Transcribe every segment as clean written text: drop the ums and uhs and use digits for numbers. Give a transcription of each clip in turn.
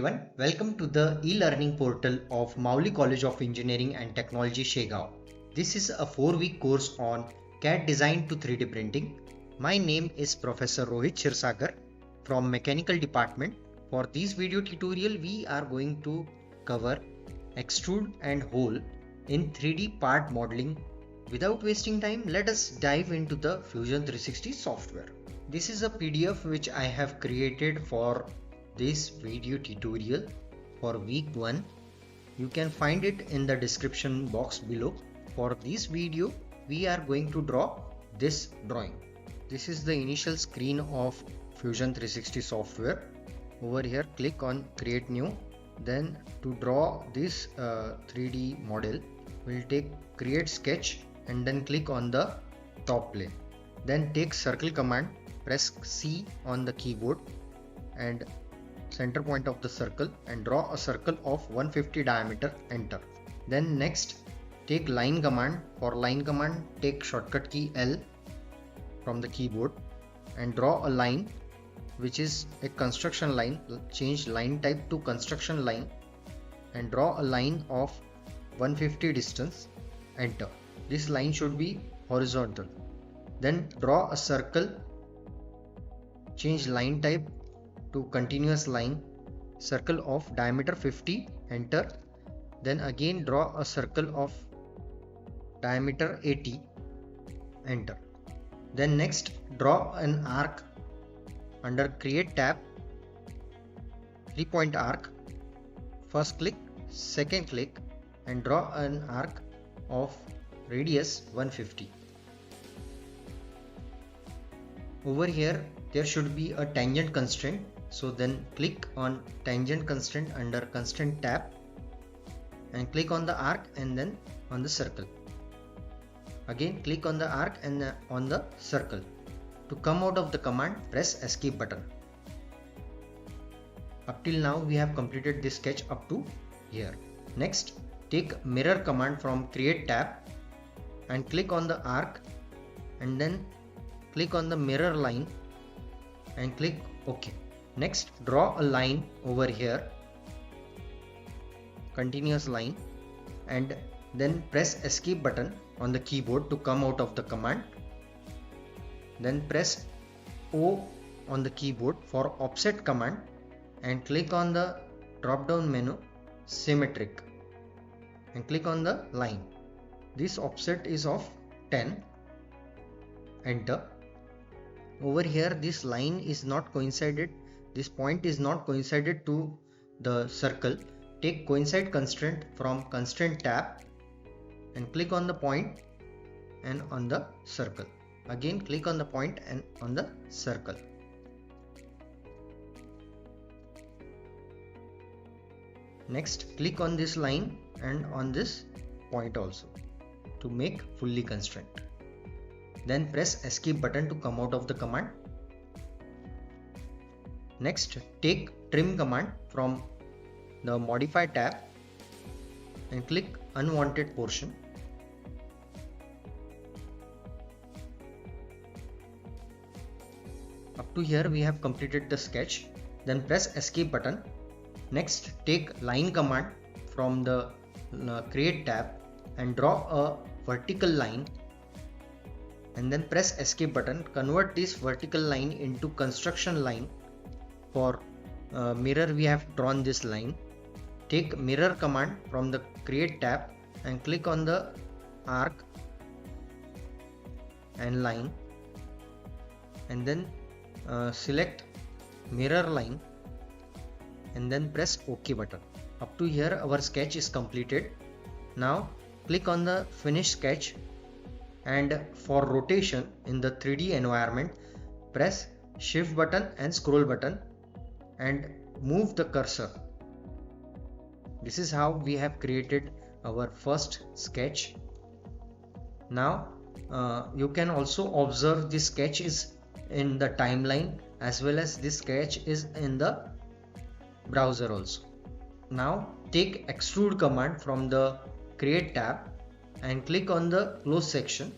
everyone, welcome to the e-learning portal of Mauli College of Engineering and Technology, Shegao. This is a 4-week course on CAD Design to 3D printing. My name is Professor Rohit Shirsagar from Mechanical Department. For this video tutorial, we are going to cover extrude and hole in 3D part modeling. Without wasting time, let us dive into the Fusion 360 software. This is a PDF which I have created for this video tutorial for week 1. You can find it in the description box below. For this video, we are going to draw this drawing. This is the initial screen of Fusion 360 software. Over here, click on create new. Then to draw this 3D model, we'll take create sketch and then click on the top plane. Then take circle command, press C on the keyboard and center point of the circle and draw a circle of 150 diameter, enter. Then next take line command. For line command, take shortcut key L from the keyboard and draw a line which is a construction line. Change line type to construction line and draw a line of 150 distance, enter. This line should be horizontal. Then draw a circle, change line type to continuous line, circle of diameter 50, enter. Then again draw a circle of diameter 80, enter. Then next draw an arc under create tab, 3-point arc. First click, second click and draw an arc of radius 150. Over here there should be a tangent constraint, so then click on tangent constraint under constraint tab and click on the arc and then on the circle. Again click on the arc and on the circle. To come out of the command, press escape button. Up till now we have completed this sketch up to here. Next take mirror command from create tab and click on the arc and then click on the mirror line and click OK. Next draw a line over here, continuous line, and then press escape button on the keyboard to come out of the command. Then press O on the keyboard for offset command and click on the drop down menu symmetric and click on the line. This offset is of 10, enter. Over here this line is not coincided, this point is not coincided to the circle. Take coincide constraint from constraint tab and click on the point and on the circle. Again click on the point and on the circle. Next click on this line and on this point also to make fully constraint. Then press escape button to come out of the command. Next take trim command from the modify tab and click unwanted portion. Up to here we have completed the sketch. Then press escape button. Next take line command from the create tab and draw a vertical line and then press escape button. Convert this vertical line into construction line. For mirror we have drawn this line. Take mirror command from the create tab and click on the arc and line and then select mirror line and then press OK button. Up to here our sketch is completed. Now click on the finish sketch and for rotation in the 3D environment, press shift button and scroll button and move the cursor. This is how we have created our first sketch. Now you can also observe this sketch is in the timeline as well as this sketch is in the browser also. Now take extrude command from the create tab and click on the close section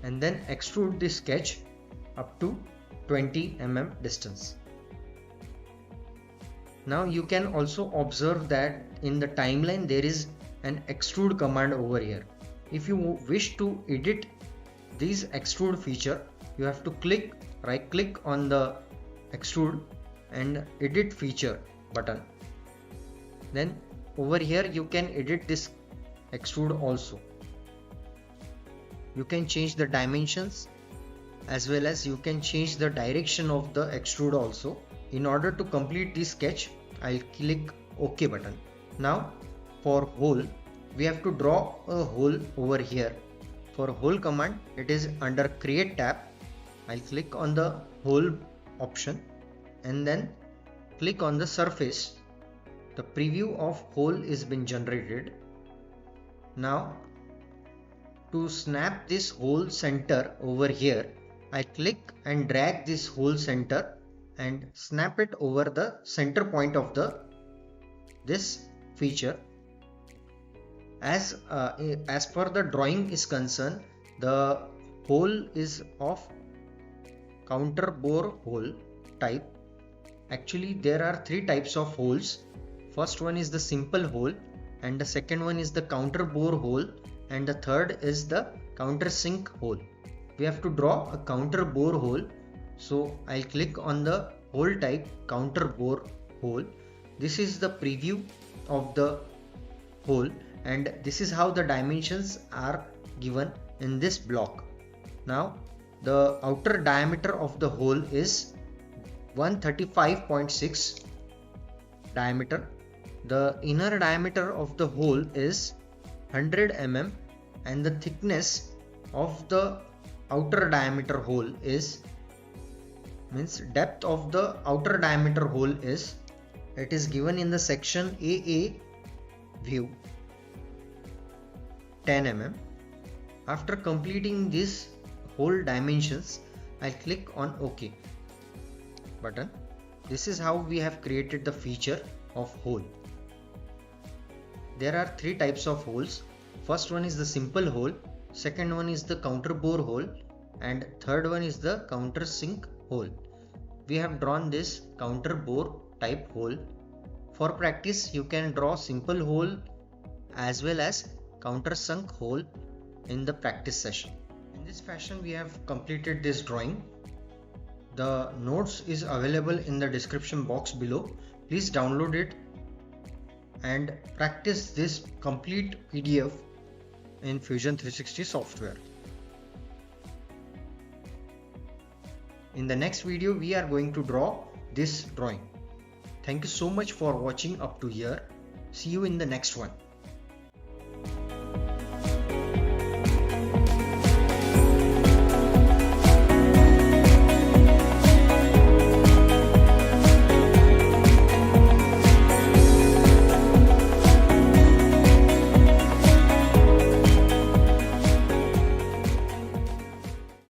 and then extrude this sketch up to 20 mm distance. Now you can also observe that in the timeline there is an extrude command over here. If you wish to edit this extrude feature, you have to right click on the extrude and edit feature button. Then over here you can edit this extrude also. You can change the dimensions as well as you can change the direction of the extrude also. In order to complete this sketch, I'll click OK button. Now for hole, we have to draw a hole over here. For hole command, it is under create tab. I'll click on the hole option and then click on the surface. The preview of hole is been generated. Now to snap this hole center over here, I click and drag this hole center and snap it over the center point of this feature. As per the drawing is concerned, the hole is of counter bore hole type. Actually, there are three types of holes. First one is the simple hole, and the second one is the counter bore hole, and the third is the countersink hole. We have to draw a counter bore hole, so I'll click on the hole type counter bore hole. This is the preview of the hole, and this is how the dimensions are given in this block. Now the outer diameter of the hole is 135.6 diameter. The inner diameter of the hole is 100 mm and the thickness of the outer diameter hole is depth of the outer diameter hole is, it is given in the section AA view, 10 mm. After completing this hole dimensions, I'll click on OK button. This is how we have created the feature of hole. There are three types of holes. First one is the simple hole, second one is the counter bore hole, and third one is the countersink hole. We have drawn this counter bore type hole. For practice, you can draw simple hole as well as countersunk hole in the practice session. In this fashion, we have completed this drawing. The notes is available in the description box below. Please download it and practice this complete PDF in Fusion 360 software. In the next video, we are going to draw this drawing. Thank you so much for watching up to here. See you in the next one.